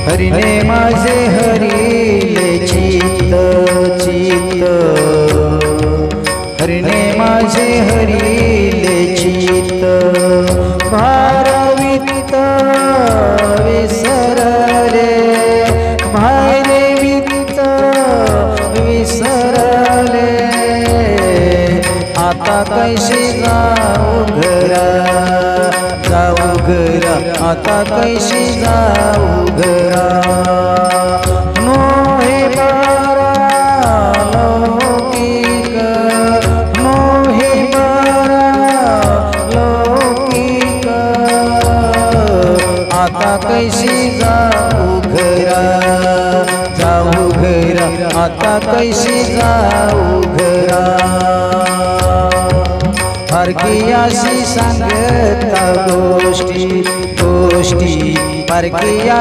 हरिने माझे हरिले चित्त चित्त, हरिने माझे हरिले चित्त, भारवित्त विसरले, भारे वित्त विसरले, आता कैसे जाऊ घरा, जाऊ घरा, आता कैसे जाऊ घरा. नो हे बारा लौकिक, नो हे बारा लौकिक, आता कैसे जाऊ घरा, जाऊ घरा, आता कैसे जाऊ घरा. परकीयाशी सांगता गोष्टी गोष्टी, परकीया